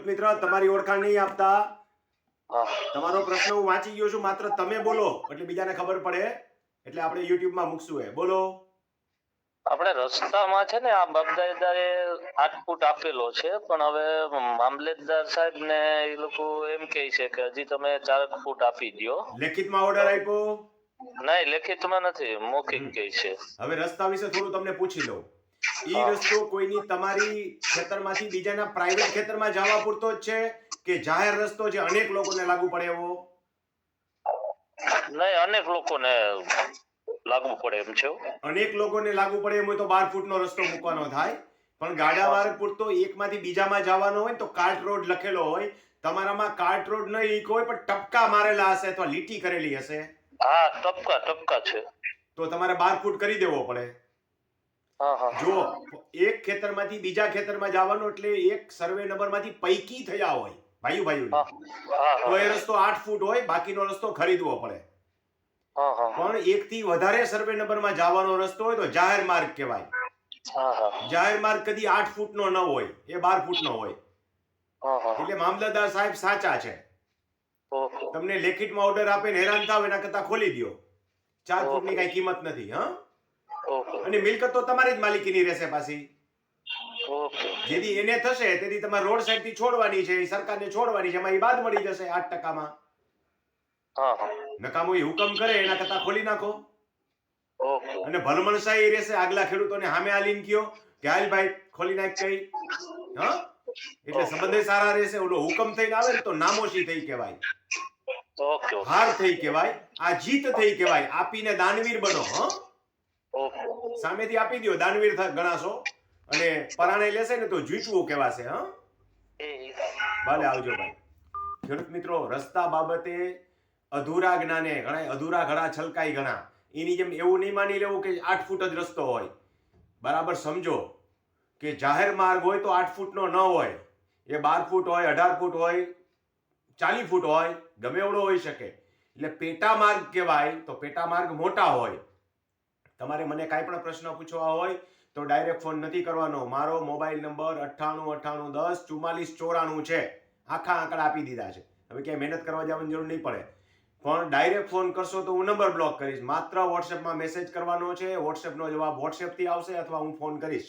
ખેડૂત મિત્ર, તમારી ઓળખાણ નહીં આપતા. હા. તમારો પ્રશ્ન હું વાંચી ગયો છું, માત્ર તમે બોલો એટલે બીજાને ખબર પડે, એટલે આપણે યુટ્યુબમાં મૂકશું. બોલો. આપણે રસ્તામાં છે ને આ બાપદાદાએ 8 ફૂટ આપેલો છે, પણ હવે મામલેદાર સાહેબ ને એ લોકો એમ કહે છે કે હજી તમે 4 ફૂટ આપી દ્યો. લેખિતમાં ઓર્ડર આપ્યો? નહીં, લેખિતમાં નથી, મૌખિક કહે છે. હવે રસ્તા વિશે થોડું તમને પૂછી લઉં. ઈ હા. રસ્તો કોઈની તમારી ખેતરમાંથી બીજાના પ્રાઇવેટ ખેતરમાં જવા પૂરતો જ છે કે જાહેર રસ્તો છે, અનેક લોકોને લાગુ પડે એવો? નહીં, અનેક લોકોને લાગુ પડે એમ છે. અનેક લોકોને લાગુ પડે એમ હોય તો 12 ફૂટનો રસ્તો મૂકવાનો થાય, પણ ગાડા માર્ગ પૂરતો એકમાંથી બીજામાં જવાનો હોય તો કાર્ટ રોડ લખેલો હોય. તમારામાં કાર્ટ રોડ નહીં હોય, પણ ટપકા મારેલા હશે અથવા લીટી કરેલી હશે. હા, ટપકા છે. તો તમારે 12 ફૂટ કરી દેવો પડે. હા હા. જો એક ખેતરમાંથી બીજા ખેતરમાં જવાનું એટલે એક સર્વે નંબરમાંથી પૈકી થયા હોય ભાઈઓ, હા તો એ હા રસ્તો 8 ફૂટ હોય, બાકીનો રસ્તો ખરીદવો પડે. હા હા. પણ એકથી વધારે સર્વે નંબરમાં જવાનો રસ્તો હોય તો જાહેર માર્ગ કહેવાય. હા હા. જાહેર માર્ગ કદી 8 ફૂટનો ન હોય, એ 12 ફૂટનો હોય. હા હા. એટલે મામલતદાર સાહેબ સાચા છે. ઓકે. તમને લેખિતમાં ઓર્ડર આપે ને હેરાન થાવ એના કરતા ખોલી દ્યો. 4 ફૂટની કઈ કિંમત નથી. ઓકે. અને મિલકત તો તમારી જ માલિકીની રહેશે પાછી. ઓકે. જેથી એને થશે તેથી તમારે રોડ સાઈડ થી છોડવાની છે, સરકારને છોડવાની છે, એમાં એ બાદ મળી જશે 8%. હા હા. નકામો એ હુકમ કરે એના કરતા ખોલી નાખો. ઓકે. અને ભલમણસા એ રહેશે, આગલા ખેડૂતોને સામે આલીને કયો કે હાલ ભાઈ ખોલી નાખ કઈ. એટલે સંબંધે સારા રહેશે. ઓલો હુકમ થઈને આવે ને તો નામોશી થઈ કહેવાય, ઓકે. હાર થઈ કહેવાય, આ જીત થઈ કહેવાય. આપીને દાનવીર બનો. ઓકે. સામેથી આપી દો, દાનવીર ગણાશો, અને પરાણે લેશે ને તો જીતવું કહેવાશે. ભલે આવજો ભાઈ. ખેડૂત મિત્રો, રસ્તા બાબતે અધૂરા જ્ઞાને ઘણા અધૂરા ઘડા છલકાઈ ઘણા. એની જેમ એવું નહીં માની લેવું કે 8 ફૂટ જ રસ્તો હોય. બરાબર સમજો કે જાહેર માર્ગ હોય તો 8 ફૂટનો ન હોય, એ 12 ફૂટ હોય, 18 ફૂટ હોય, 40 ફૂટ હોય, ગમે એવડો હોઈ શકે. એટલે પેટા માર્ગ કહેવાય. તો પેટા માર્ગ મોટા હોય. તમારે મને કાંઈ પણ પ્રશ્ન પૂછવા હોય તો ડાયરેક્ટ ફોન નથી કરવાનો. મારો મોબાઈલ નંબર 9898104494 છે. આખા આંકડા આપી દીધા છે. હવે ક્યાંય મહેનત કરવા જવાની જરૂર નહીં પડે, પણ ડાયરેક્ટ ફોન કરશો તો હું નંબર બ્લોક કરીશ. માત્ર વોટ્સએપમાં મેસેજ કરવાનો છે. વોટ્સએપનો જવાબ વોટ્સએપથી આવશે અથવા હું ફોન કરીશ.